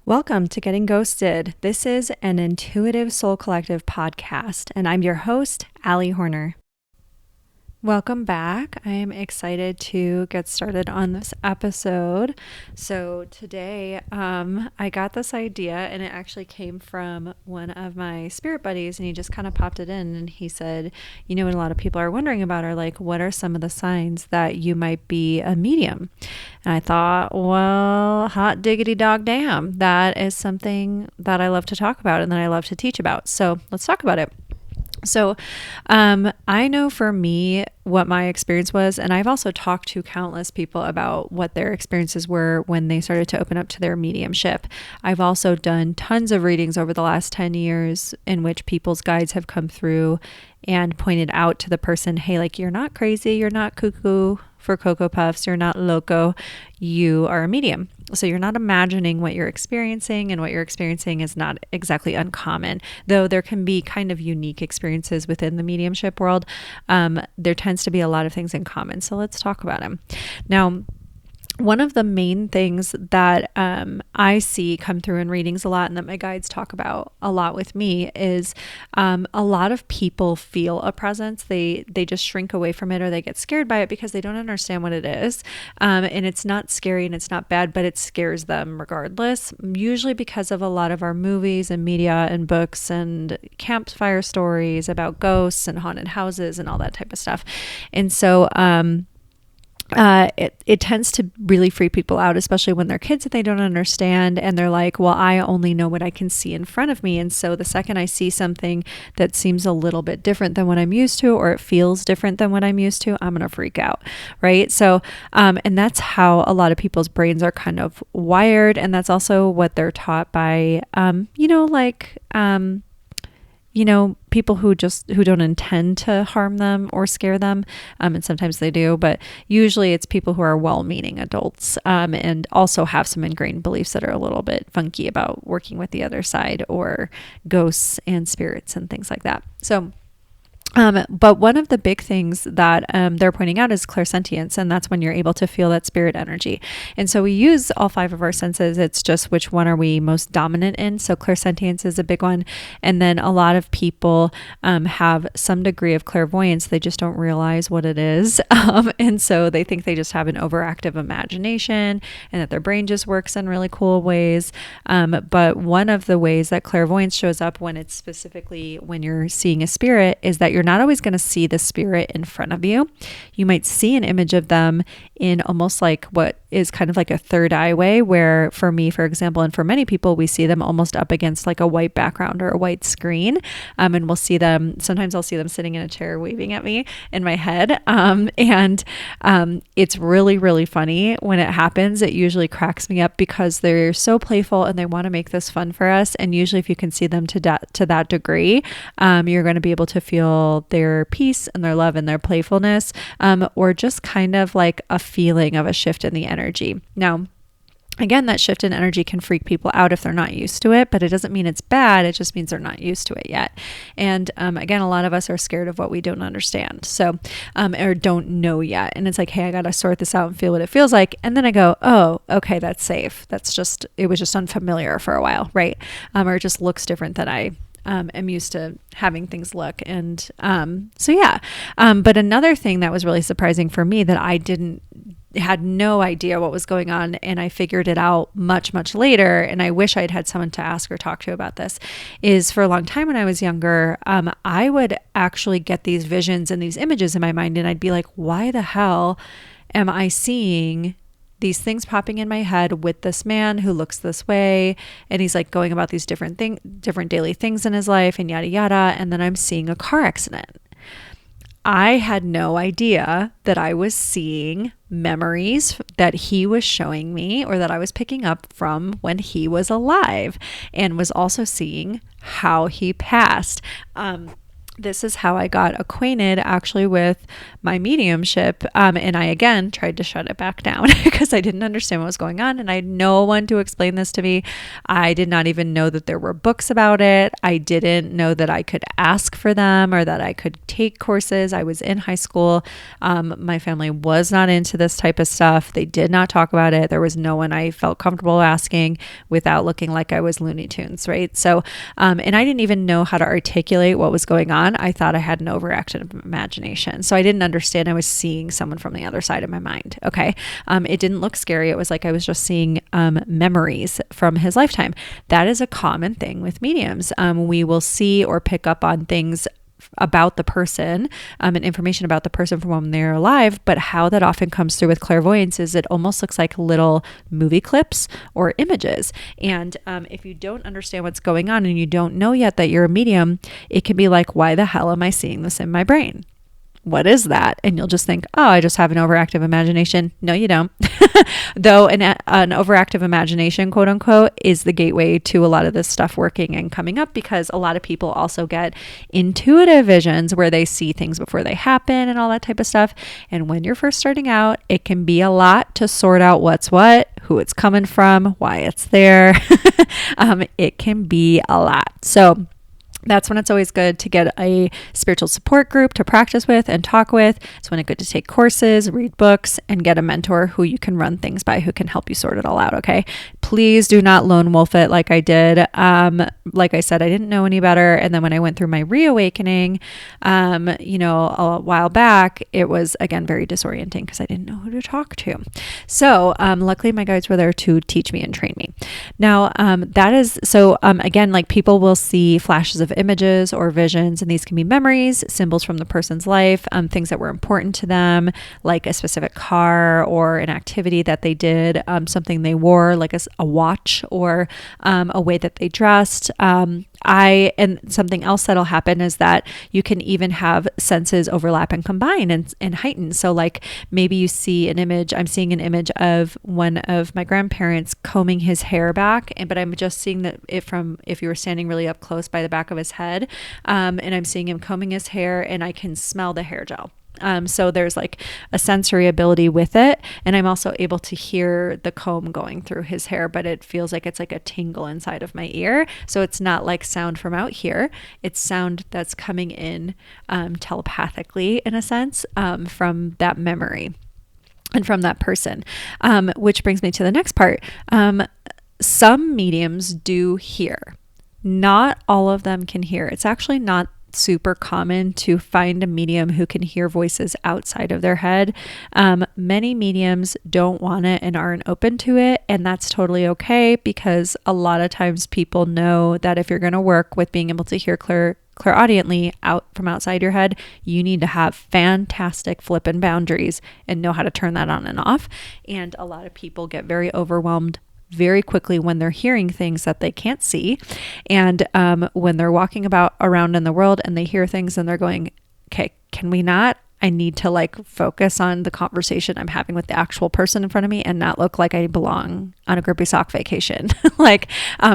Welcome to Getting Ghosted. This is an Intuitive Soul Collective podcast, and I'm your host, Allie Horner. Welcome back. I am excited to get started on this episode. So today, I got this idea, and it actually came from one of my spirit buddies, and he just kind of popped it in, and he said, what a lot of people are wondering about are like, what are some of the signs that you might be a medium? And I thought, well, hot diggity dog damn, that is something that I love to talk about and that I love to teach about. So let's talk about it. So I know for me what my experience was, and I've also talked to countless people about what their experiences were when they started to open up to their mediumship. I've also done tons of readings over the last 10 years in which people's guides have come through and pointed out to the person, hey, like, you're not crazy, you're not cuckoo for Cocoa Puffs, you're not loco, you are a medium. So you're not imagining what you're experiencing, and what you're experiencing is not exactly uncommon, though there can be kind of unique experiences within the mediumship world. There tends to be a lot of things in common. So let's talk about them. Now, one of the main things that I see come through in readings a lot, and that my guides talk about a lot with me, is a lot of people feel a presence. They just shrink away from it, or they get scared by it because they don't understand what it is. And it's not scary and it's not bad, but it scares them regardless, usually because of a lot of our movies and media and books and campfire stories about ghosts and haunted houses and all that type of stuff. And so it tends to really freak people out, especially when they're kids that they don't understand, and they're like, well, I only know what I can see in front of me. And so the second I see something that seems a little bit different than what I'm used to, or it feels different than what I'm used to, I'm going to freak out. Right. So, and that's how a lot of people's brains are kind of wired. And that's also what they're taught by, people who don't intend to harm them or scare them. And sometimes they do, but usually it's people who are well-meaning adults, and also have some ingrained beliefs that are a little bit funky about working with the other side, or ghosts and spirits and things like that. So but one of the big things that they're pointing out is clairsentience, and that's when you're able to feel that spirit energy. And so we use all 5 of our senses. It's just which one are we most dominant in. So clairsentience is a big one. And then a lot of people have some degree of clairvoyance. They just don't realize what it is. And so they think they just have an overactive imagination and that their brain just works in really cool ways. But one of the ways that clairvoyance shows up when it's specifically when you're seeing a spirit is that you're not always going to see the spirit in front of you. You might see an image of them in almost like what is kind of like a third eye way, where for me, for example, and for many people, we see them almost up against like a white background or a white screen. And we'll see them, sometimes I'll see them sitting in a chair waving at me in my head. And it's really, really funny when it happens. It usually cracks me up because they're so playful and they want to make this fun for us. And usually if you can see them to that degree, you're going to be able to feel their peace and their love and their playfulness, or just kind of like a feeling of a shift in the energy. Now, again, that shift in energy can freak people out if they're not used to it, but it doesn't mean it's bad. It just means they're not used to it yet. And again, a lot of us are scared of what we don't understand. So, or don't know yet. And it's like, hey, I got to sort this out and feel what it feels like. And then I go, oh, okay, that's safe. It was just unfamiliar for a while, right? Or it just looks different than I am used to having things look. And so yeah. But another thing that was really surprising for me that I had no idea what was going on, and I figured it out much, much later, and I wish I'd had someone to ask or talk to about this, is for a long time when I was younger, I would actually get these visions and these images in my mind, and I'd be like, why the hell am I seeing these things popping in my head with this man who looks this way, and he's like going about these different daily things in his life, and yada yada, and then I'm seeing a car accident. I had no idea that I was seeing memories that he was showing me, or that I was picking up from when he was alive, and was also seeing how he passed. this is how I got acquainted actually with my mediumship. And I, again, tried to shut it back down because I didn't understand what was going on and I had no one to explain this to me. I did not even know that there were books about it. I didn't know that I could ask for them or that I could take courses. I was in high school. My family was not into this type of stuff. They did not talk about it. There was no one I felt comfortable asking without looking like I was Looney Tunes, right? So, and I didn't even know how to articulate what was going on. I thought I had an overactive imagination. So I didn't understand I was seeing someone from the other side of my mind. Okay. It didn't look scary. It was like I was just seeing memories from his lifetime. That is a common thing with mediums. We will see or pick up on things about the person and information about the person from when they're alive, but how that often comes through with clairvoyance is it almost looks like little movie clips or images. And if you don't understand what's going on and you don't know yet that you're a medium, it can be like, why the hell am I seeing this in my brain? What is that? And you'll just think, oh, I just have an overactive imagination. No, you don't. Though an overactive imagination, quote unquote, is the gateway to a lot of this stuff working and coming up, because a lot of people also get intuitive visions where they see things before they happen and all that type of stuff. And when you're first starting out, it can be a lot to sort out what's what, who it's coming from, why it's there. It can be a lot. So that's when it's always good to get a spiritual support group to practice with and talk with. It's when it's good to take courses, read books, and get a mentor who you can run things by, who can help you sort it all out, okay? Please do not lone wolf it like I did. Like I said, I didn't know any better. And then when I went through my reawakening, a while back, it was, again, very disorienting because I didn't know who to talk to. So luckily, my guides were there to teach me and train me. Now, again, like people will see flashes of images or visions, and these can be memories, symbols from the person's life, things that were important to them, like a specific car or an activity that they did, something they wore, like a watch, or a way that they dressed. And something else that'll happen is that you can even have senses overlap and combine and heighten. So like maybe you see an image, I'm seeing an image of one of my grandparents combing his hair back, but I'm just seeing that if you were standing really up close by the back of his head, and I'm seeing him combing his hair and I can smell the hair gel. So there's like a sensory ability with it. And I'm also able to hear the comb going through his hair, but it feels like it's like a tingle inside of my ear. So it's not like sound from out here. It's sound that's coming in telepathically, in a sense, from that memory and from that person, which brings me to the next part. Some mediums do hear. Not all of them can hear. It's actually not super common to find a medium who can hear voices outside of their head. Many mediums don't want it and aren't open to it, and that's totally okay, because a lot of times people know that if you're going to work with being able to hear clairaudiently out from outside your head, you need to have fantastic flippin' boundaries and know how to turn that on and off. And a lot of people get very overwhelmed very quickly when they're hearing things that they can't see. And when they're walking around in the world and they hear things and they're going, okay, can we not? I need to like focus on the conversation I'm having with the actual person in front of me and not look like I belong on a grippy sock vacation.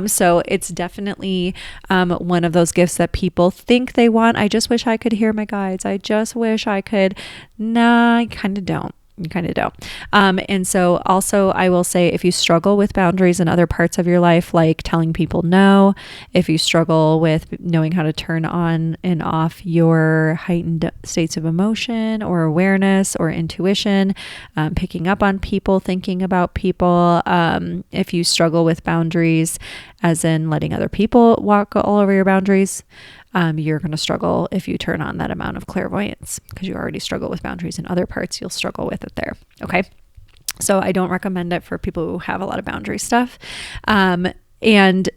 So it's definitely one of those gifts that people think they want. I just wish I could hear my guides. I just wish I could. Nah, I kind of don't. You kind of don't. And so also I will say, if you struggle with boundaries in other parts of your life, like telling people no, if you struggle with knowing how to turn on and off your heightened states of emotion or awareness or intuition, picking up on people, thinking about people, if you struggle with boundaries, as in letting other people walk all over your boundaries, you're going to struggle if you turn on that amount of clairvoyance, because you already struggle with boundaries in other parts. You'll struggle with it there. Okay. So I don't recommend it for people who have a lot of boundary stuff. And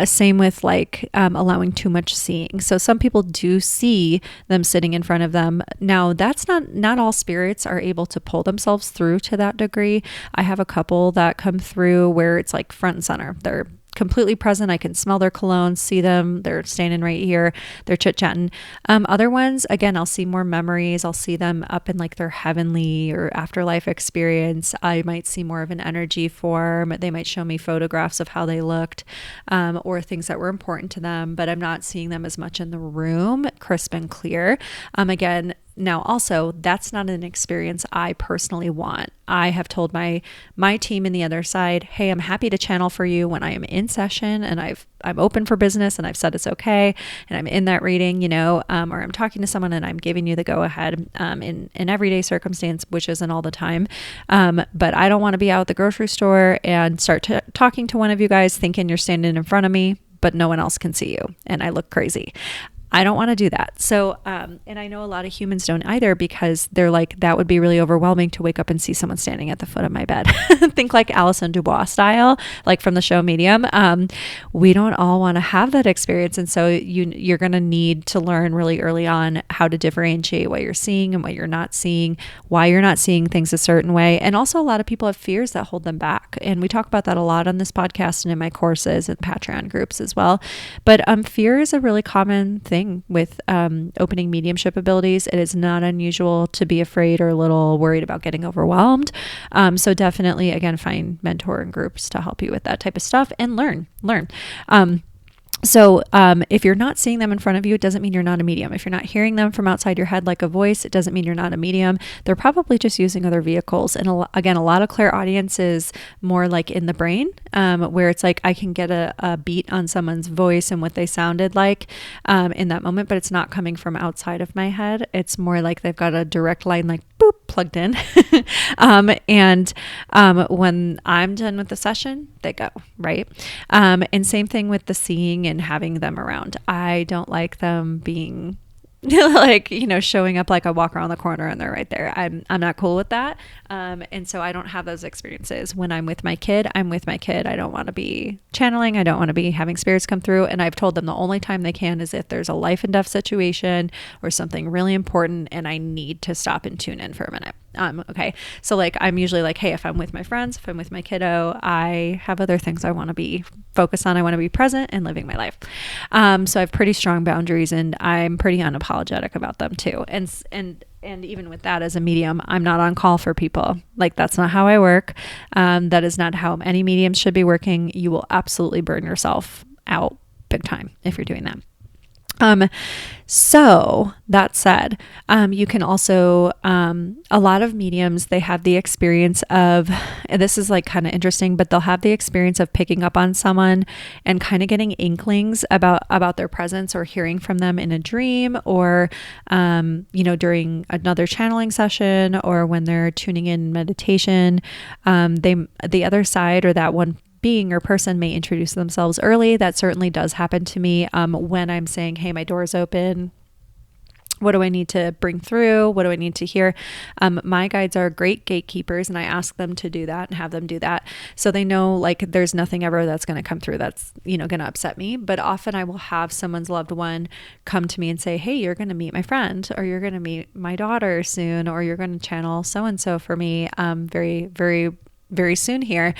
same with allowing too much seeing. So some people do see them sitting in front of them. Now that's not all spirits are able to pull themselves through to that degree. I have a couple that come through where it's like front and center. They're completely present. I can smell their cologne, see them. They're standing right here. They're chit-chatting. Other ones, again, I'll see more memories. I'll see them up in like their heavenly or afterlife experience. I might see more of an energy form. They might show me photographs of how they looked, or things that were important to them, but I'm not seeing them as much in the room, crisp and clear. Again, now also, that's not an experience I personally want. I have told my team in the other side, hey, I'm happy to channel for you when I am in session and I'm open for business and I've said it's okay and I'm in that reading, or I'm talking to someone and I'm giving you the go ahead in everyday circumstance, which isn't all the time. But I don't want to be out at the grocery store and start talking to one of you guys thinking you're standing in front of me, but no one else can see you and I look crazy. I don't want to do that. So, and I know a lot of humans don't either, because they're like, that would be really overwhelming to wake up and see someone standing at the foot of my bed. Think like Alison Dubois style, like from the show Medium. We don't all want to have that experience. And so you're going to need to learn really early on how to differentiate what you're seeing and what you're not seeing, why you're not seeing things a certain way. And also a lot of people have fears that hold them back. And we talk about that a lot on this podcast and in my courses and Patreon groups as well. But fear is a really common thing with opening mediumship abilities. It is not unusual to be afraid or a little worried about getting overwhelmed. So definitely, again, find mentor and groups to help you with that type of stuff and learn. So if you're not seeing them in front of you, it doesn't mean you're not a medium. If you're not hearing them from outside your head like a voice, it doesn't mean you're not a medium. They're probably just using other vehicles. And again, a lot of clairaudience is more like in the brain, where it's like I can get a beat on someone's voice and what they sounded like in that moment, but it's not coming from outside of my head. It's more like they've got a direct line, like boop, plugged in. And when I'm done with the session, they go, right? And same thing with the seeing and having them around. I don't like them being like, showing up like I walk around the corner and they're right there. I'm not cool with that. And so I don't have those experiences. When I'm with my kid, I'm with my kid. I don't want to be channeling. I don't want to be having spirits come through. And I've told them the only time they can is if there's a life and death situation or something really important and I need to stop and tune in for a minute. Okay. So like, I'm usually like, hey, if I'm with my friends, if I'm with my kiddo, I have other things I want to be focused on. I want to be present and living my life. So I have pretty strong boundaries and I'm pretty unapologetic about them too. And even with that, as a medium, I'm not on call for people. Like, that's not how I work. That is not how any mediums should be working. You will absolutely burn yourself out big time if you're doing that. So that said, you can also, a lot of mediums, they have the experience of, and this is like kind of interesting, but they'll have the experience of picking up on someone and kind of getting inklings about their presence or hearing from them in a dream or, during another channeling session or when they're tuning in meditation. The other side or that one being or person may introduce themselves early. That certainly does happen to me when I'm saying, hey, my door's open. What do I need to bring through? What do I need to hear? My guides are great gatekeepers and I ask them to do that and have them do that. So they know like there's nothing ever that's going to come through that's, going to upset me. But often I will have someone's loved one come to me and say, hey, you're going to meet my friend or you're going to meet my daughter soon or you're going to channel so-and-so for me very, very, very soon here.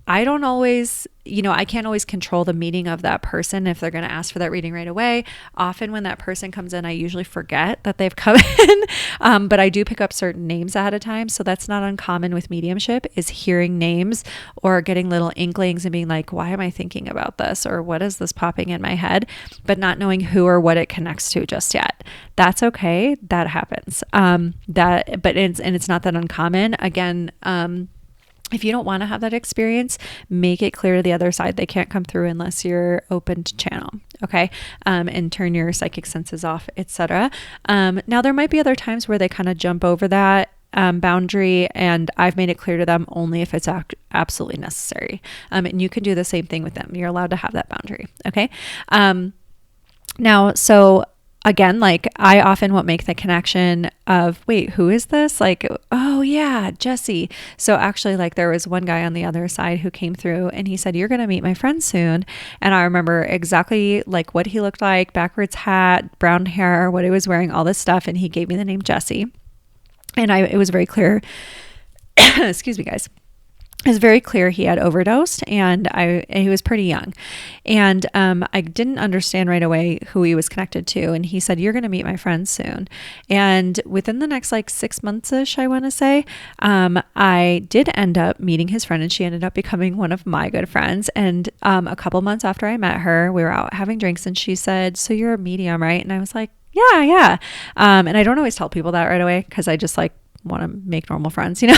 I don't always, I can't always control the meeting of that person if they're going to ask for that reading right away. Often when that person comes in, I usually forget that they've come in, but I do pick up certain names ahead of time. So that's not uncommon with mediumship, is hearing names or getting little inklings and being like, why am I thinking about this? Or what is this popping in my head? But not knowing who or what it connects to just yet. That's okay. That happens. It's not that uncommon. Again, if you don't want to have that experience, make it clear to the other side they can't come through unless you're open to channel, okay? And turn your psychic senses off, etc. Now, there might be other times where they kind of jump over that boundary, and I've made it clear to them only if it's absolutely necessary. And you can do the same thing with them. You're allowed to have that boundary, okay? Now, so again, like I often won't make the connection of, wait, who is this? Like, oh yeah, Jesse. So actually like there was one guy on the other side who came through and he said, you're going to meet my friend soon. And I remember exactly like what he looked like, backwards hat, brown hair, what he was wearing, all this stuff. And he gave me the name Jesse. And it was very clear, excuse me guys. it was very clear he had overdosed, and he was pretty young. And I didn't understand right away who he was connected to. And he said, "You're going to meet my friend soon." And within the next like 6 months-ish, I want to say, I did end up meeting his friend, and she ended up becoming one of my good friends. And a couple months after I met her, we were out having drinks, and she said, "So you're a medium, right?" And I was like, "Yeah, yeah." And I don't always tell people that right away, because I just like want to make normal friends, and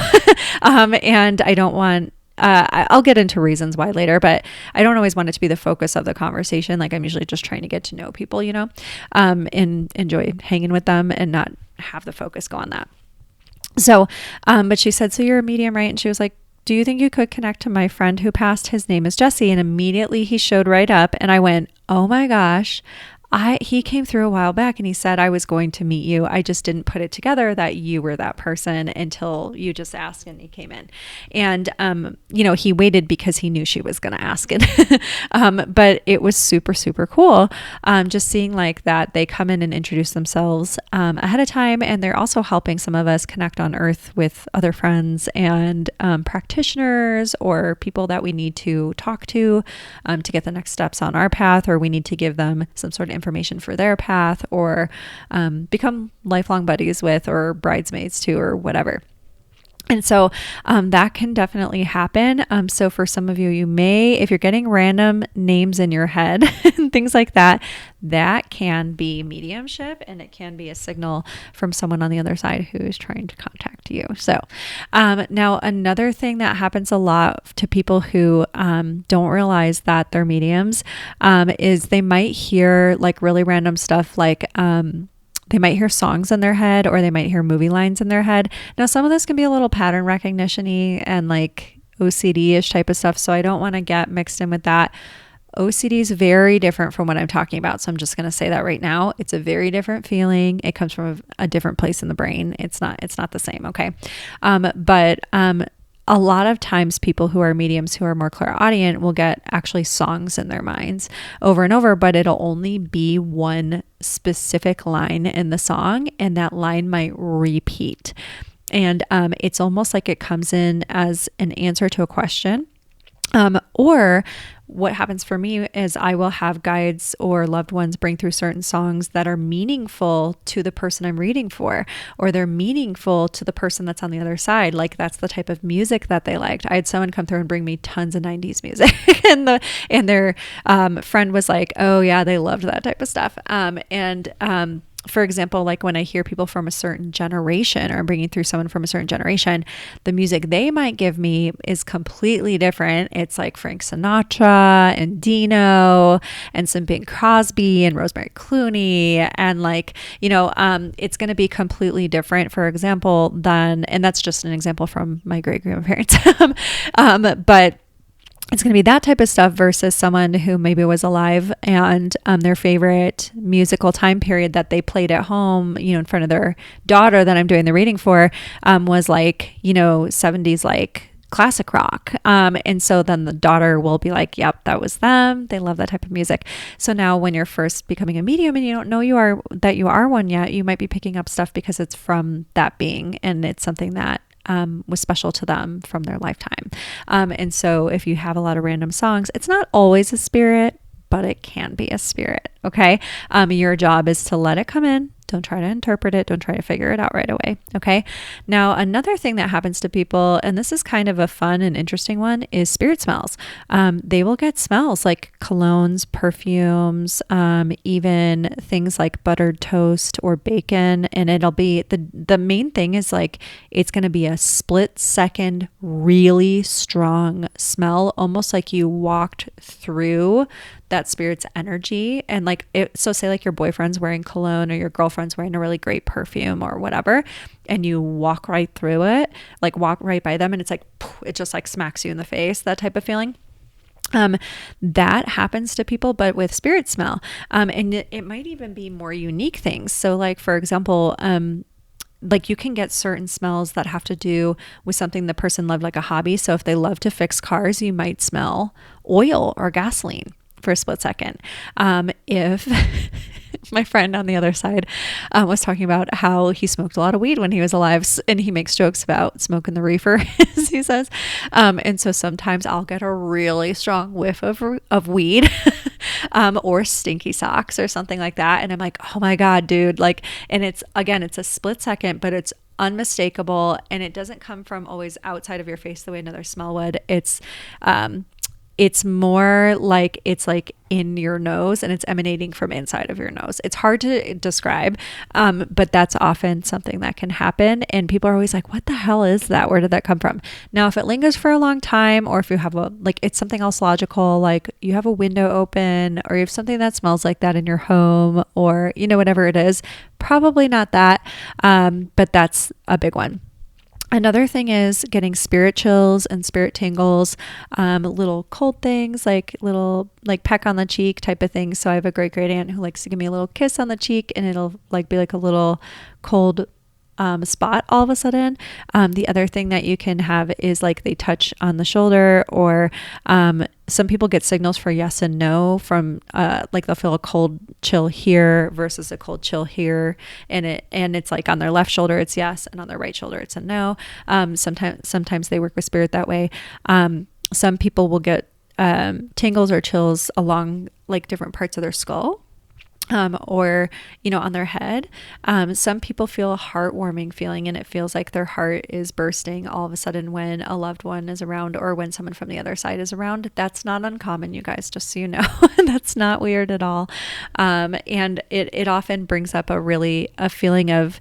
I don't want, I'll get into reasons why later, but I don't always want it to be the focus of the conversation. Like, I'm usually just trying to get to know people, and enjoy hanging with them and not have the focus go on that. So, but she said, "So you're a medium, right?" And she was like, "Do you think you could connect to my friend who passed? His name is Jesse." And immediately he showed right up, and I went, "Oh my gosh. He came through a while back, and he said I was going to meet you. I just didn't put it together that you were that person until you just asked and he came in." And, he waited because he knew she was going to ask it. But it was super, super cool. Just seeing like that they come in and introduce themselves ahead of time. And they're also helping some of us connect on earth with other friends and practitioners or people that we need to talk to get the next steps on our path, or we need to give them some sort of information for their path, or become lifelong buddies with, or bridesmaids to, or whatever. And so that can definitely happen. So for some of you, you may, if you're getting random names in your head and things like that, that can be mediumship, and it can be a signal from someone on the other side who is trying to contact you. So now another thing that happens a lot to people who don't realize that they're mediums is they might hear like really random stuff, like they might hear songs in their head, or they might hear movie lines in their head. Now, some of this can be a little pattern recognition-y and like OCD-ish type of stuff. So I don't want to get mixed in with that. OCD is very different from what I'm talking about. So I'm just going to say that right now. It's a very different feeling. It comes from a different place in the brain. It's not the same. Okay. But a lot of times people who are mediums, who are more clairaudient, will get actually songs in their minds over and over, but it'll only be one specific line in the song, and that line might repeat. And it's almost like it comes in as an answer to a question. Or what happens for me is I will have guides or loved ones bring through certain songs that are meaningful to the person I'm reading for, or they're meaningful to the person that's on the other side. Like, that's the type of music that they liked. I had someone come through and bring me tons of 90s music and their friend was like, "Oh yeah, they loved that type of stuff." For example, like when I hear people from a certain generation, or I'm bringing through someone from a certain generation, the music they might give me is completely different. It's like Frank Sinatra and Dino and some Bing Crosby and Rosemary Clooney. And like, it's going to be completely different, for example, and that's just an example from my great grandparents. But it's going to be that type of stuff versus someone who maybe was alive and their favorite musical time period that they played at home, in front of their daughter that I'm doing the reading for, was like, 70s, like classic rock. And so then the daughter will be like, "Yep, that was them. They love that type of music." So now when you're first becoming a medium and you don't know that you are one yet, you might be picking up stuff because it's from that being, and it's something that was special to them from their lifetime. And so if you have a lot of random songs, it's not always a spirit, but it can be a spirit. Okay. Your job is to let it come in. Don't try to interpret it. Don't try to figure it out right away. Okay. Now, another thing that happens to people, and this is kind of a fun and interesting one, is spirit smells. They will get smells like colognes, perfumes, even things like buttered toast or bacon. And it'll be the main thing is like, it's going to be a split second, really strong smell, almost like you walked through that spirit's energy. And like so say like your boyfriend's wearing cologne, or your girlfriend's wearing a really great perfume or whatever, and you walk right through it, like walk right by them, and it's like it just like smacks you in the face, that type of feeling. That happens to people, but with spirit smell. And it might even be more unique things. So like, for example, like you can get certain smells that have to do with something the person loved, like a hobby. So if they love to fix cars, you might smell oil or gasoline for a split second. If My friend on the other side was talking about how he smoked a lot of weed when he was alive, and he makes jokes about smoking the reefer, as he says. And so sometimes I'll get a really strong whiff of weed or stinky socks or something like that. And I'm like, oh my God, dude. Like, and it's a split second, but it's unmistakable. And it doesn't come from always outside of your face the way another smell would. It's more like it's like in your nose and it's emanating from inside of your nose. It's hard to describe, but that's often something that can happen. And people are always like, what the hell is that? Where did that come from? Now, if it lingers for a long time, or if you have it's something else logical, like you have a window open or you have something that smells like that in your home, or, whatever it is, probably not that. But that's a big one. Another thing is getting spirit chills and spirit tingles, little cold things, like little peck on the cheek type of things. So I have a great aunt who likes to give me a little kiss on the cheek, and it'll be like a little cold spot all of a sudden. The other thing that you can have is like they touch on the shoulder, or some people get signals for yes and no from they'll feel a cold chill here versus a cold chill here, and it's like on their left shoulder it's yes, and on their right shoulder it's a no. Sometimes they work with spirit that way. Some people will get tingles or chills along like different parts of their skull. Or, on their head. Some people feel a heartwarming feeling, and it feels like their heart is bursting all of a sudden when a loved one is around, or when someone from the other side is around. That's not uncommon, you guys, just so you know. That's not weird at all. And it often brings up a feeling of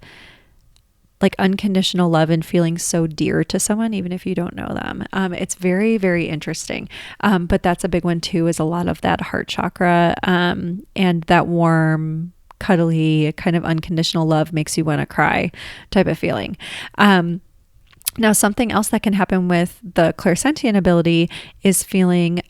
like unconditional love and feeling so dear to someone, even if you don't know them. It's very, very interesting. But that's a big one too, is a lot of that heart chakra, and that warm, cuddly kind of unconditional love makes you want to cry type of feeling. Now, something else that can happen with the clairsentient ability is feeling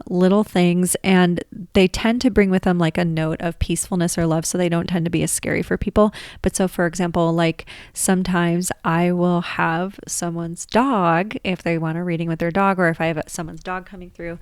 little things, and they tend to bring with them like a note of peacefulness or love, so they don't tend to be as scary for people. But so, for example, like sometimes I will have someone's dog, if they want a reading with their dog, or if I have someone's dog coming through,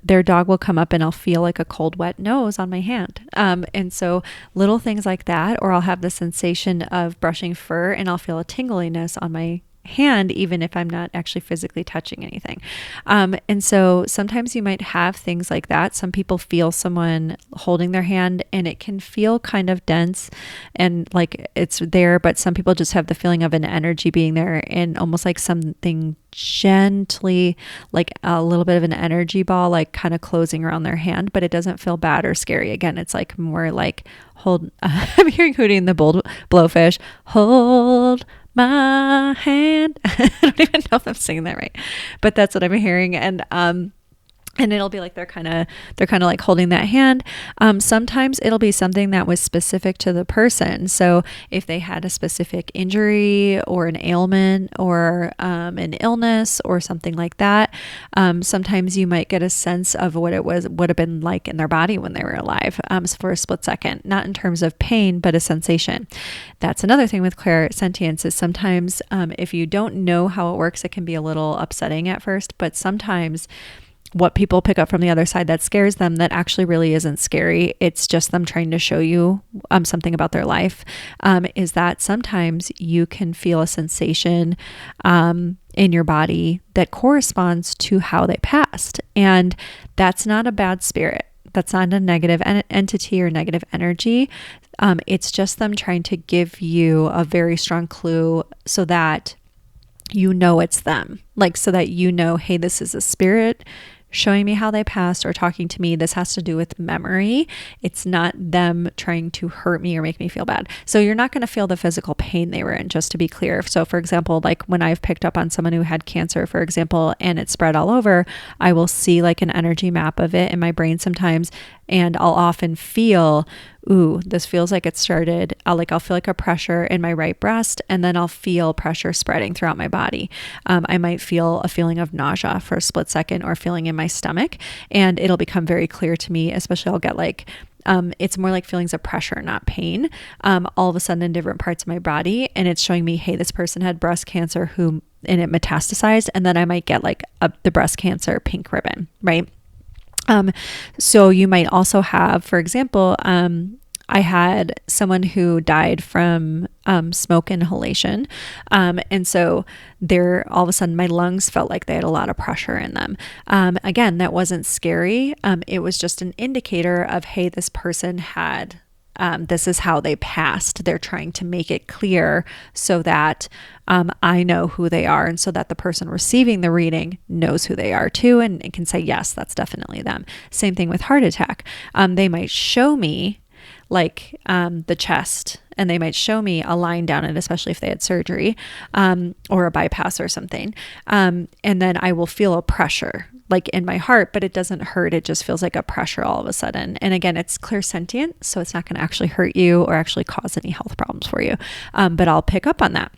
their dog will come up and I'll feel like a cold, wet nose on my hand. And so little things like that, or I'll have the sensation of brushing fur and I'll feel a tingliness on my hand, even if I'm not actually physically touching anything. And so sometimes you might have things like that. Some people feel someone holding their hand and it can feel kind of dense and like it's there, but some people just have the feeling of an energy being there, and almost like something gently, like a little bit of an energy ball, like kind of closing around their hand, but it doesn't feel bad or scary. Again, it's like more like I'm hearing Hootie and the Blowfish, hold my hand. I don't even know if I'm saying that right, but that's what I'm hearing. And it'll be like they're kind of like holding that hand. Sometimes it'll be something that was specific to the person. So if they had a specific injury or an ailment or an illness or something like that, sometimes you might get a sense of what it would have been like in their body when they were alive, so for a split second, not in terms of pain, but a sensation. That's another thing with clairsentience, is sometimes if you don't know how it works, it can be a little upsetting at first, but sometimes what people pick up from the other side that scares them, that actually really isn't scary. It's just them trying to show you something about their life, is that sometimes you can feel a sensation in your body that corresponds to how they passed. And that's not a bad spirit. That's not a negative entity or negative energy. It's just them trying to give you a very strong clue so that you know it's them. Like, so that you know, hey, this is a spirit showing me how they passed or talking to me. This has to do with memory. It's not them trying to hurt me or make me feel bad. So you're not going to feel the physical pain they were in, just to be clear. So for example, like when I've picked up on someone who had cancer, for example, and it spread all over, I will see like an energy map of it in my brain sometimes. And I'll often feel, ooh, this feels like it started, I'll feel like a pressure in my right breast, and then I'll feel pressure spreading throughout my body. I might feel a feeling of nausea for a split second, or feeling in my stomach, and it'll become very clear to me, especially I'll get like, it's more like feelings of pressure, not pain, all of a sudden in different parts of my body. And it's showing me, hey, this person had breast cancer and it metastasized. And then I might get like the breast cancer pink ribbon, right? So you might also have, for example, I had someone who died from smoke inhalation. And so all of a sudden my lungs felt like they had a lot of pressure in them. Again, that wasn't scary. It was just an indicator of, hey, this person had, this is how they passed. They're trying to make it clear so that I know who they are, and so that the person receiving the reading knows who they are too, and can say, yes, that's definitely them. Same thing with heart attack. They might show me like the chest, and they might show me a line down it, especially if they had surgery or a bypass or something. And then I will feel a pressure like in my heart, but it doesn't hurt. It just feels like a pressure all of a sudden. And again, it's clairsentient, so it's not going to actually hurt you or actually cause any health problems for you. But I'll pick up on that.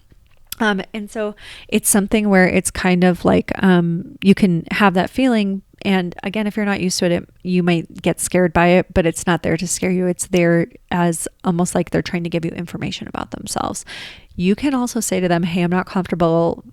And so it's something where it's kind of like you can have that feeling. And again, if you're not used to it, you might get scared by it, but it's not there to scare you. It's there as almost like they're trying to give you information about themselves. You can also say to them, hey, I'm not comfortable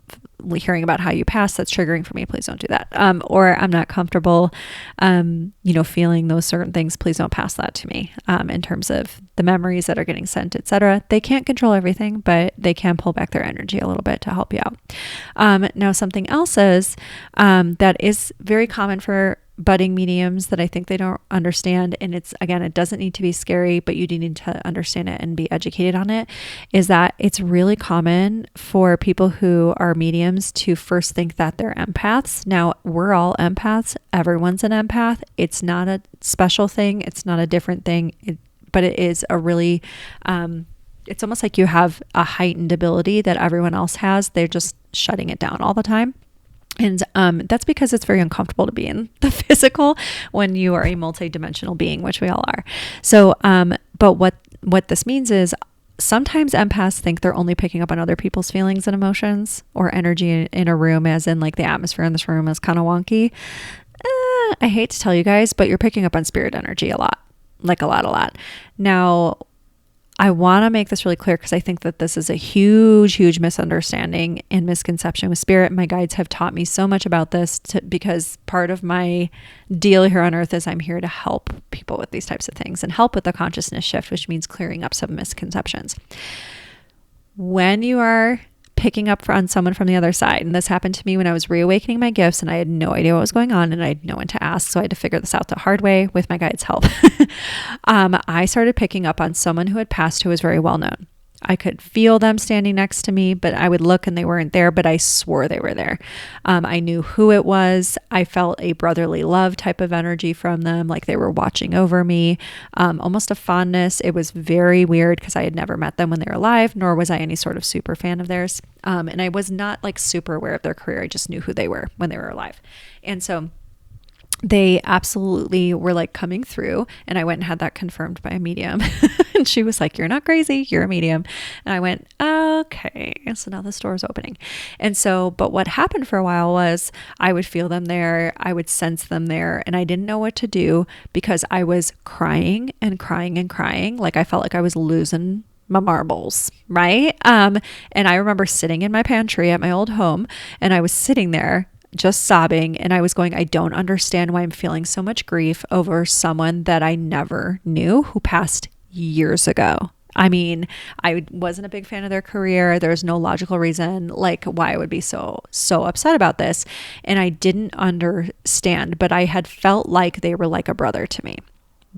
hearing about how you passed. That's triggering for me. Please don't do that. Or I'm not comfortable, feeling those certain things. Please don't pass that to me. In terms of the memories that are getting sent, etc. They can't control everything, but they can pull back their energy a little bit to help you out. Now, something else is that is very common for budding mediums that I think they don't understand. And it's, again, it doesn't need to be scary, but you do need to understand it and be educated on it, is that it's really common for people who are mediums to first think that they're empaths. Now, we're all empaths. Everyone's an empath. It's not a special thing. It's not a different thing, but it is a really, it's almost like you have a heightened ability that everyone else has. They're just shutting it down all the time. And that's because it's very uncomfortable to be in the physical when you are a multidimensional being, which we all are. So, but what this means is sometimes empaths think they're only picking up on other people's feelings and emotions or energy in a room, as in like the atmosphere in this room is kind of wonky. I hate to tell you guys, but you're picking up on spirit energy a lot. Now, I want to make this really clear because I think that this is a huge, huge misunderstanding and misconception with spirit. My guides have taught me so much about this because part of my deal here on earth is I'm here to help people with these types of things and help with the consciousness shift, which means clearing up some misconceptions. When you are picking up on someone from the other side, and this happened to me when I was reawakening my gifts and I had no idea what was going on and I had no one to ask, so I had to figure this out the hard way with my guides' help. I started picking up on someone who had passed who was very well known. I could feel them standing next to me, but I would look and they weren't there, but I swore they were there. I knew who it was. I felt a brotherly love type of energy from them, like they were watching over me, almost a fondness. It was very weird because I had never met them when they were alive, nor was I any sort of super fan of theirs. And I was not like super aware of their career. I just knew who they were when they were alive. And so they absolutely were like coming through, and I went and had that confirmed by a medium. And she was like, you're not crazy, you're a medium. And I went, okay. So now the store is opening. And so, but what happened for a while was I would feel them there, I would sense them there, and I didn't know what to do because I was crying and crying and crying. Like I felt like I was losing my marbles, right? And I remember sitting in my pantry at my old home, and I was sitting there just sobbing, and I was going, I don't understand why I'm feeling so much grief over someone that I never knew who passed years ago. I mean, I wasn't a big fan of their career. There's no logical reason like why I would be so upset about this. And I didn't understand, but I had felt like they were like a brother to me.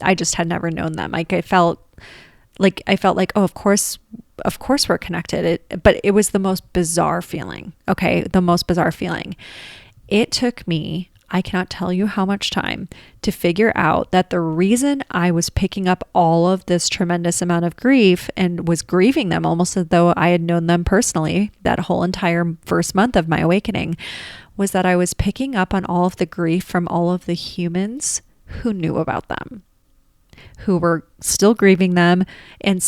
I just had never known them. Like I felt like, oh, of course we're connected. But it was the most bizarre feeling. Okay. The most bizarre feeling. It took me, I cannot tell you how much time to figure out that the reason I was picking up all of this tremendous amount of grief and was grieving them almost as though I had known them personally that whole entire first month of my awakening was that I was picking up on all of the grief from all of the humans who knew about them, who were still grieving them. And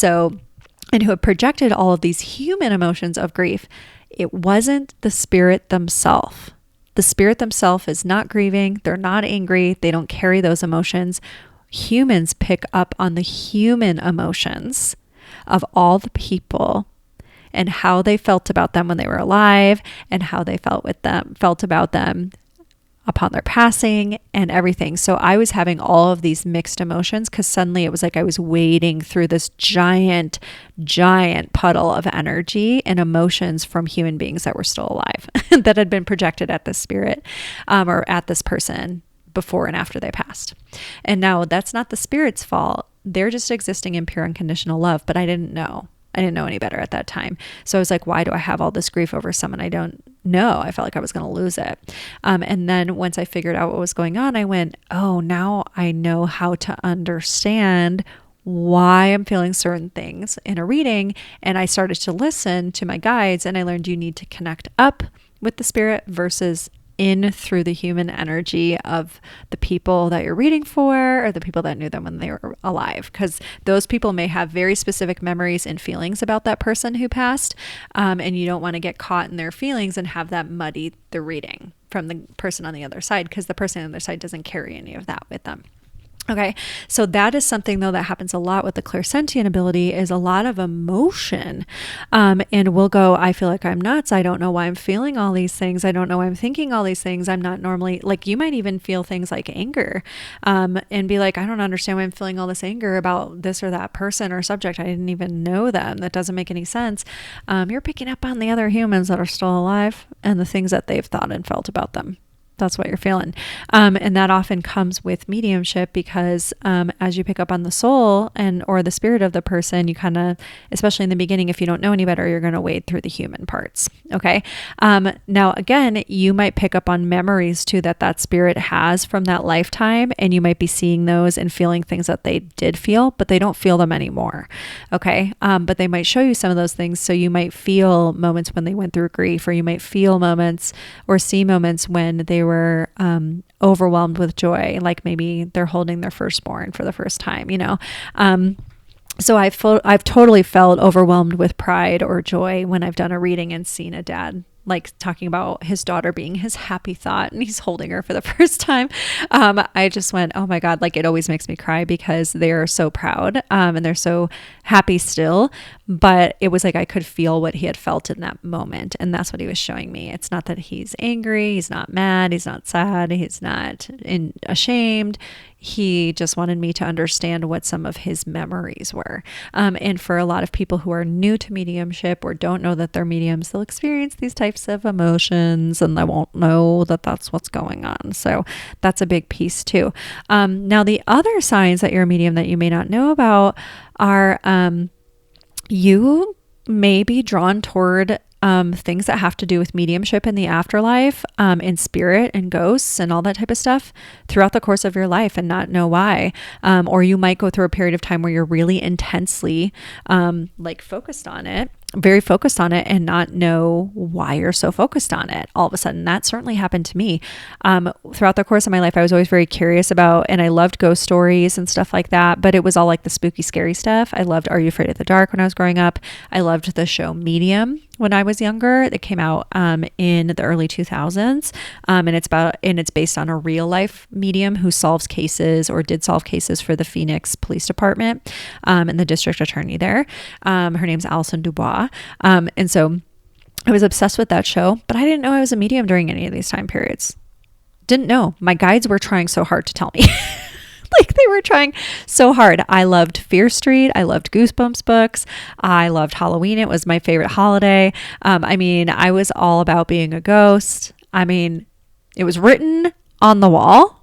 who had projected all of these human emotions of grief. It wasn't the spirit themselves. The spirit themselves is not grieving. They're not angry. They don't carry those emotions. Humans pick up on the human emotions of all the people and how they felt about them when they were alive and how they felt about them upon their passing and everything. So I was having all of these mixed emotions because suddenly it was like I was wading through this giant puddle of energy and emotions from human beings that were still alive that had been projected at this spirit or at this person before and after they passed. And now that's not the spirit's fault. They're just existing in pure unconditional love, but I didn't know. I didn't know any better at that time. So I was like, why do I have all this grief over someone I don't know? I felt like I was going to lose it. And then once I figured out what was going on, I went, oh, now I know how to understand why I'm feeling certain things in a reading. And I started to listen to my guides, and I learned you need to connect up with the spirit versus in through the human energy of the people that you're reading for or the people that knew them when they were alive, because those people may have very specific memories and feelings about that person who passed, and you don't want to get caught in their feelings and have that muddy the reading from the person on the other side, because the person on the other side doesn't carry any of that with them. Okay, so that is something though that happens a lot with the clairsentient ability, is a lot of emotion. And we'll go, I feel like I'm nuts. I don't know why I'm feeling all these things. I don't know why I'm thinking all these things. I'm not normally, like, you might even feel things like anger, and be like, I don't understand why I'm feeling all this anger about this or that person or subject. I didn't even know them. That doesn't make any sense. You're picking up on the other humans that are still alive and the things that they've thought and felt about them. That's what you're feeling. And that often comes with mediumship because as you pick up on the soul or the spirit of the person, you kind of, especially in the beginning, if you don't know any better, you're going to wade through the human parts. Okay. Now, again, you might pick up on memories too that spirit has from that lifetime, and you might be seeing those and feeling things that they did feel, but they don't feel them anymore. Okay. But they might show you some of those things. So you might feel moments when they went through grief, or you might feel moments or see moments when they were overwhelmed with joy, like maybe they're holding their firstborn for the first time, so I've totally felt overwhelmed with pride or joy when I've done a reading and seen a dad like talking about his daughter being his happy thought and he's holding her for the first time. I just went, oh my God, like it always makes me cry because they're so proud and they're so happy still. But it was like I could feel what he had felt in that moment. And that's what he was showing me. It's not that he's angry, he's not mad, he's not sad, he's not ashamed. He just wanted me to understand what some of his memories were. And for a lot of people who are new to mediumship or don't know that they're mediums, they'll experience these types of emotions and they won't know that that's what's going on. So that's a big piece too. Now, the other signs that you're a medium that you may not know about are you may be drawn toward things that have to do with mediumship in the afterlife, in spirit and ghosts and all that type of stuff throughout the course of your life and not know why. Or you might go through a period of time where you're really intensely focused on it, very focused on it, and not know why you're so focused on it all of a sudden. That certainly happened to me. Throughout the course of my life, I was always very curious about, and I loved ghost stories and stuff like that, but it was all like the spooky, scary stuff. I loved Are You Afraid of the Dark when I was growing up. I loved the show Medium when I was younger. It came out in the early 2000s, and it's based on a real life medium who solves cases or did solve cases for the Phoenix Police Department and the district attorney there. Her name's Alison Dubois. And so I was obsessed with that show, but I didn't know I was a medium during any of these time periods. Didn't know. My guides were trying so hard to tell me. Like they were trying so hard. I loved Fear Street. I loved Goosebumps books. I loved Halloween. It was my favorite holiday. I was all about being a ghost. It was written on the wall,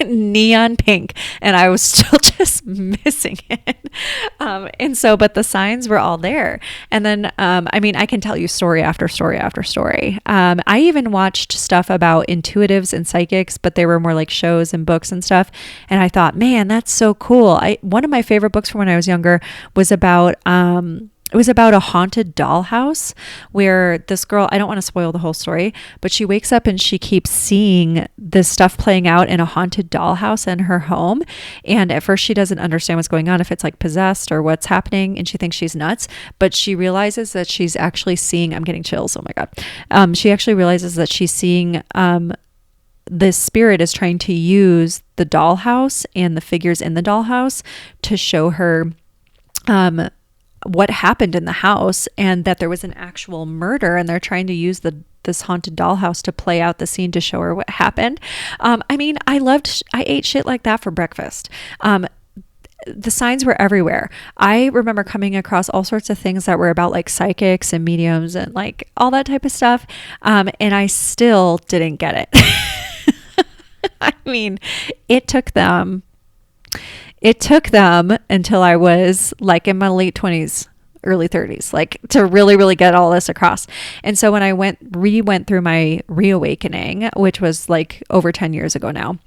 neon pink, and I was still just missing it. But the signs were all there. And then, I can tell you story after story after story. I even watched stuff about intuitives and psychics, but they were more like shows and books and stuff. And I thought, man, that's so cool. One of my favorite books from when I was younger was about, it was about a haunted dollhouse where this girl, I don't want to spoil the whole story, but she wakes up and she keeps seeing this stuff playing out in a haunted dollhouse in her home. And at first she doesn't understand what's going on, if it's like possessed or what's happening. And she thinks she's nuts, but she realizes that she's actually seeing, I'm getting chills. Oh my God. She actually realizes that she's seeing, this spirit is trying to use the dollhouse and the figures in the dollhouse to show her, what happened in the house and that there was an actual murder, and they're trying to use this haunted dollhouse to play out the scene to show her what happened. I mean, I ate shit like that for breakfast. The signs were everywhere. I remember coming across all sorts of things that were about like psychics and mediums and like all that type of stuff. And I still didn't get it. I mean, it took them until I was like in my late 20s, early 30s, like to really, really get all this across. And so when I went through my reawakening, which was like over 10 years ago now,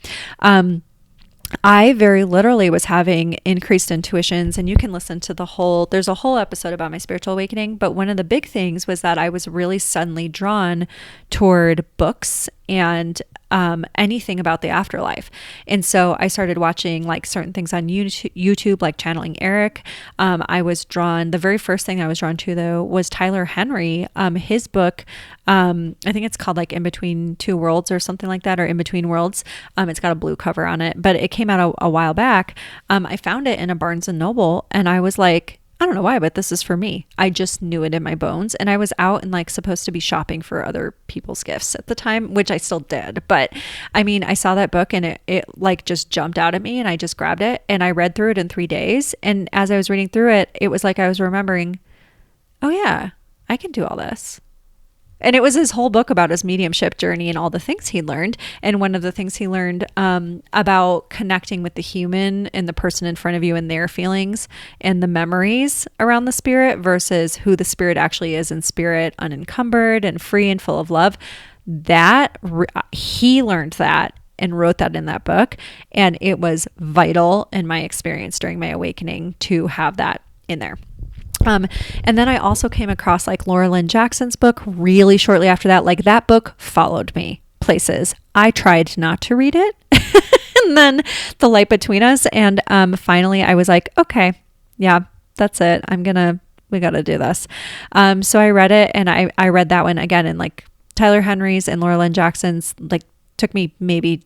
I very literally was having increased intuitions, and you can listen to there's a whole episode about my spiritual awakening. But one of the big things was that I was really suddenly drawn toward books and anything about the afterlife. And so I started watching like certain things on YouTube, like Channeling Eric. The very first thing I was drawn to though was Tyler Henry. His book, I think it's called like In Between Two Worlds or something like that, or In Between Worlds. It's got a blue cover on it, but it came out a while back. I found it in a Barnes and Noble, and I was like, I don't know why, but this is for me. I just knew it in my bones. And I was out and like supposed to be shopping for other people's gifts at the time, which I still did. But I mean, I saw that book and it like just jumped out at me, and I just grabbed it and I read through it in 3 days. And as I was reading through it, it was like I was remembering, oh yeah, I can do all this. And it was his whole book about his mediumship journey and all the things he learned. And one of the things he learned about connecting with the human and the person in front of you and their feelings and the memories around the spirit versus who the spirit actually is in spirit, unencumbered and free and full of love. He learned that and wrote that in that book. And it was vital in my experience during my awakening to have that in there. And then I also came across like Laura Lynn Jackson's book really shortly after that. Like that book followed me places. I tried not to read it. And then The Light Between Us. And finally I was like, okay, yeah, that's it. We got to do this. So I read it, and I read that one again, and like Tyler Henry's and Laura Lynn Jackson's like took me maybe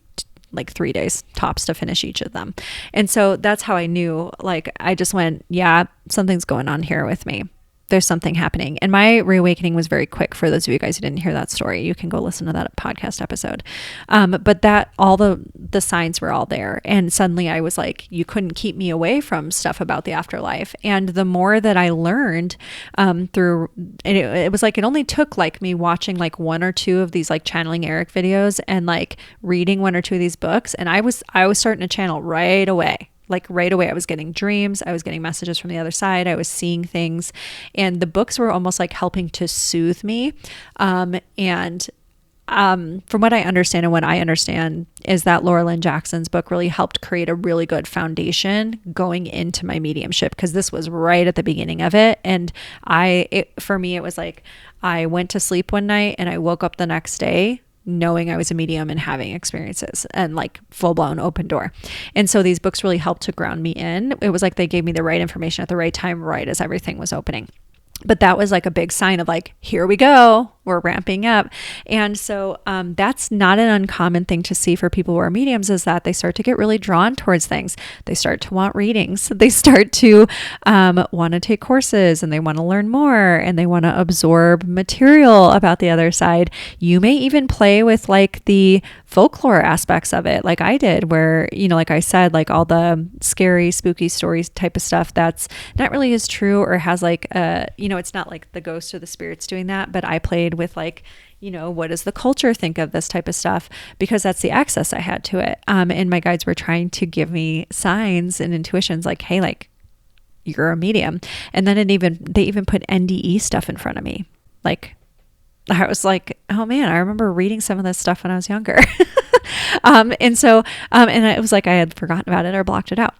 like 3 days tops to finish each of them. And so that's how I knew, like, I just went, yeah, something's going on here with me. There's something happening. And my reawakening was very quick. For those of you guys who didn't hear that story, you can go listen to that podcast episode. But that all the signs were all there. And suddenly I was like, you couldn't keep me away from stuff about the afterlife. And the more that I learned it was like, it only took like me watching like 1 or 2 of these like Channeling Eric videos and like reading 1 or 2 of these books. And I was starting to channel right away. Like right away, I was getting dreams. I was getting messages from the other side. I was seeing things, and the books were almost like helping to soothe me. From what I understand, and what I understand is that Laura Lynn Jackson's book really helped create a really good foundation going into my mediumship, because this was right at the beginning of it. And for me, it was like I went to sleep one night and I woke up the next day knowing I was a medium and having experiences, and like full blown open door. And so these books really helped to ground me in. It was like they gave me the right information at the right time, right as everything was opening. But that was like a big sign of like, here we go, we're ramping up. And so that's not an uncommon thing to see for people who are mediums, is that they start to get really drawn towards things. They start to want readings. They start to want to take courses, and they want to learn more, and they want to absorb material about the other side. You may even play with like the folklore aspects of it, like I did, where, you know, like I said, like all the scary, spooky stories type of stuff that's not really as true, or has like it's not like the ghosts or the spirits doing that, but I played with like, you know, what does the culture think of this type of stuff? Because that's the access I had to it. And my guides were trying to give me signs and intuitions like, hey, like, you're a medium. And then they even put NDE stuff in front of me. Like, I was like, oh man, I remember reading some of this stuff when I was younger. And it was like I had forgotten about it or blocked it out.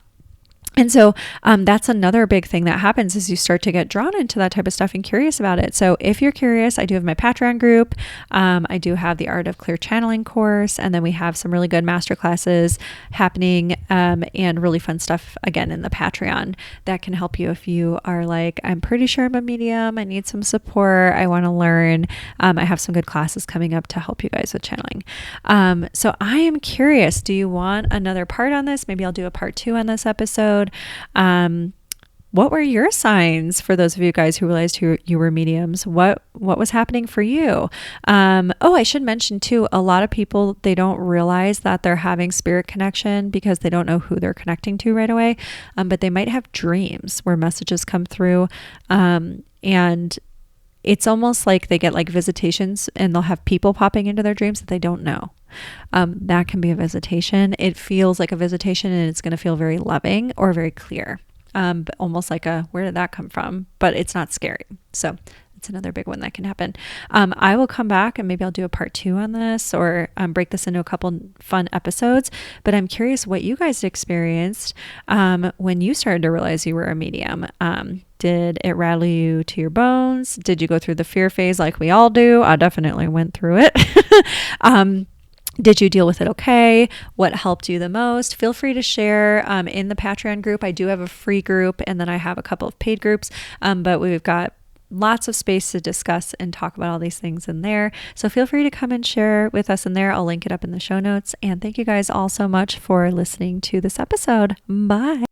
And so that's another big thing that happens, is you start to get drawn into that type of stuff and curious about it. So if you're curious, I do have my Patreon group. I do have the Art of Clear Channeling course. And then we have some really good masterclasses happening and really fun stuff, again, in the Patreon that can help you if you are like, I'm pretty sure I'm a medium. I need some support. I want to learn. I have some good classes coming up to help you guys with channeling. So I am curious, do you want another part on this? Maybe I'll do a part 2 on this episode. what were your signs for those of you guys who realized you were mediums? What was happening for you? I should mention too, a lot of people, they don't realize that they're having spirit connection because they don't know who they're connecting to right away. But they might have dreams where messages come through. And it's almost like they get like visitations and they'll have people popping into their dreams that they don't know. That can be a visitation. It feels like a visitation and it's going to feel very loving or very clear. But almost like where did that come from? But it's not scary. So it's another big one that can happen. I will come back and maybe I'll do a part 2 on this or break this into a couple fun episodes. But I'm curious what you guys experienced when you started to realize you were a medium. Did it rattle you to your bones? Did you go through the fear phase like we all do? I definitely went through it. Did you deal with it okay? What helped you the most? Feel free to share in the Patreon group. I do have a free group and then I have a couple of paid groups, but we've got lots of space to discuss and talk about all these things in there. So feel free to come and share with us in there. I'll link it up in the show notes. And thank you guys all so much for listening to this episode. Bye.